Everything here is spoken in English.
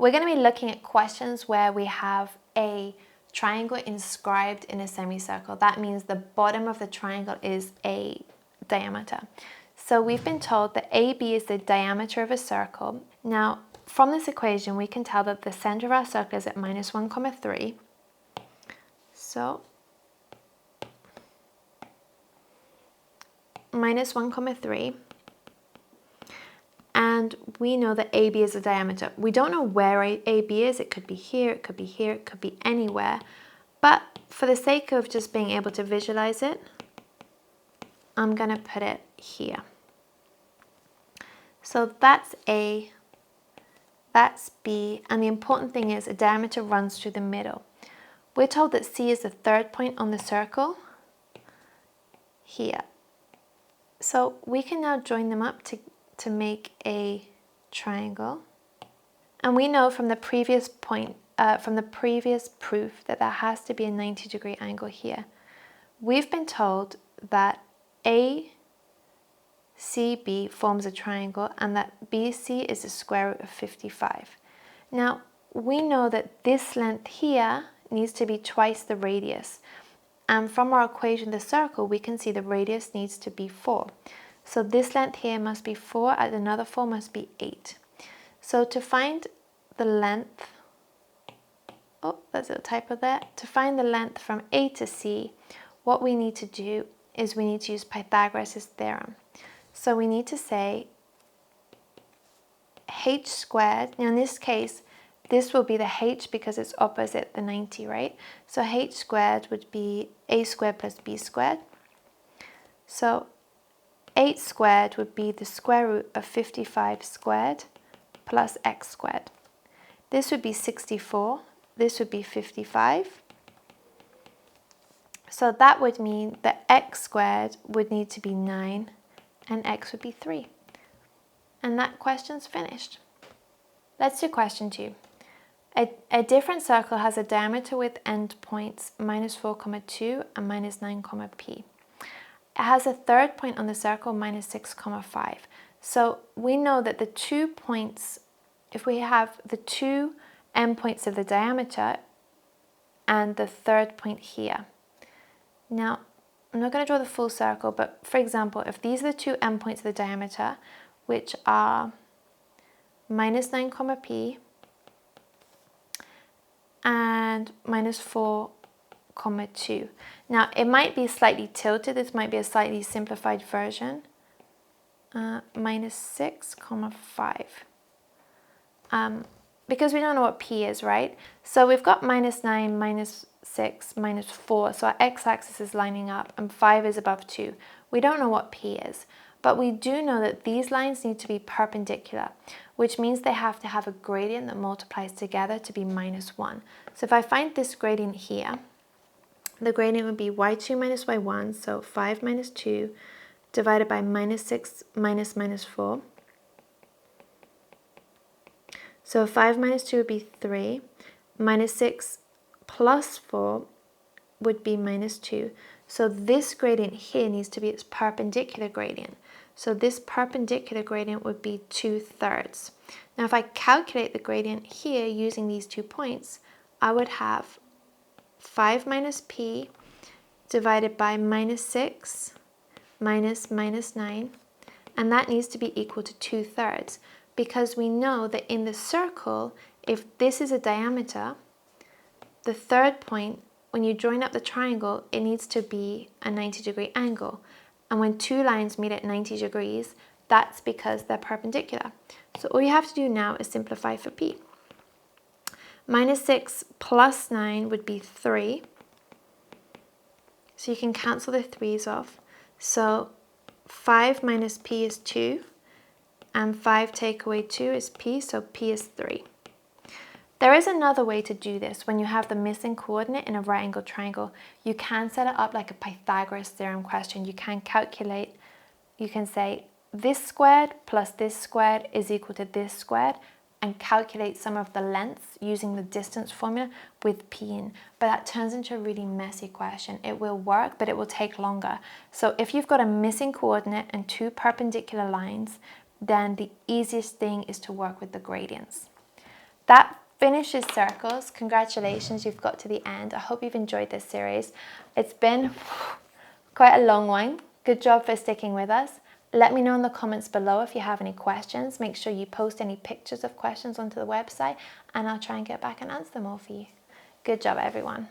We're going to be looking at questions where we have a triangle inscribed in a semicircle. That means the bottom of the triangle is a diameter. So we've been told that AB is the diameter of a circle. Now, from this equation, we can tell that the center of our circle is at minus 1, 3. So, minus 1, 3. And we know that AB is the diameter. We don't know where AB is. It could be here, it could be here, it could be anywhere. But for the sake of just being able to visualize it, I'm going to put it here. So that's A, that's B, and the important thing is a diameter runs through the middle. We're told that C is the third point on the circle here. So we can now join them up to make a triangle. And we know from the previous proof that there has to be a 90-degree angle here. We've been told that ACB forms a triangle and that BC is the square root of 55. Now, we know that this length here needs to be twice the radius. And from our equation of the circle, we can see the radius needs to be 4. So this length here must be 4, and another 4 must be 8. So to find the length, oh, there's a typo there. To find the length from A to C, what we need to do is we need to use Pythagoras' theorem. So we need to say h squared. Now in this case, this will be the h because it's opposite the 90, right? So h squared would be a squared plus b squared. So 8 squared would be the square root of 55 squared plus x squared. This would be 64. This would be 55. So that would mean that x squared would need to be 9 and x would be 3. And that question's finished. Let's do question 2. A different circle has a diameter with endpoints minus 4, 2 and minus 9, p. It has a third point on the circle minus 6, 5. So we know that the 2 points, if we have the 2 endpoints of the diameter and the third point here. Now, I'm not going to draw the full circle, but for example, if these are the 2 endpoints of the diameter, which are minus 9, p and minus 4, 2. Now, it might be slightly tilted. This might be a slightly simplified version. Minus 6, 5. Because we don't know what p is, right? So we've got minus 9, minus 6, minus 4. So our x-axis is lining up and 5 is above 2. We don't know what p is. But we do know that these lines need to be perpendicular, which means they have to have a gradient that multiplies together to be minus 1. So if I find this gradient here, the gradient would be y2 minus y1, so 5 minus 2, divided by minus 6 minus minus 4. So 5 minus 2 would be 3, minus 6 plus 4 would be minus 2. So this gradient here needs to be its perpendicular gradient. So this perpendicular gradient would be 2/3. Now if I calculate the gradient here using these 2 points, I would have 5 minus p divided by minus 6 minus minus 9, and that needs to be equal to 2/3 because we know that in the circle, if this is a diameter, the third point, when you join up the triangle, it needs to be a 90-degree angle. And when 2 lines meet at 90 degrees, that's because they're perpendicular. So all you have to do now is simplify for p. Minus 6 plus 9 would be 3. So you can cancel the 3's off. So 5 minus p is 2. And 5 take away 2 is p, so p is 3. There is another way to do this. When you have the missing coordinate in a right angled triangle, you can set it up like a Pythagoras theorem question. You can calculate, you can say this squared plus this squared is equal to this squared, and calculate some of the lengths using the distance formula with p in. But that turns into a really messy question. It will work, but it will take longer. So if you've got a missing coordinate and 2 perpendicular lines, then the easiest thing is to work with the gradients. that finishes circles. Congratulations, you've got to the end. I hope you've enjoyed this series. It's been quite a long one. Good job for sticking with us. Let me know in the comments below if you have any questions. Make sure you post any pictures of questions onto the website and I'll try and get back and answer them all for you. Good job, everyone.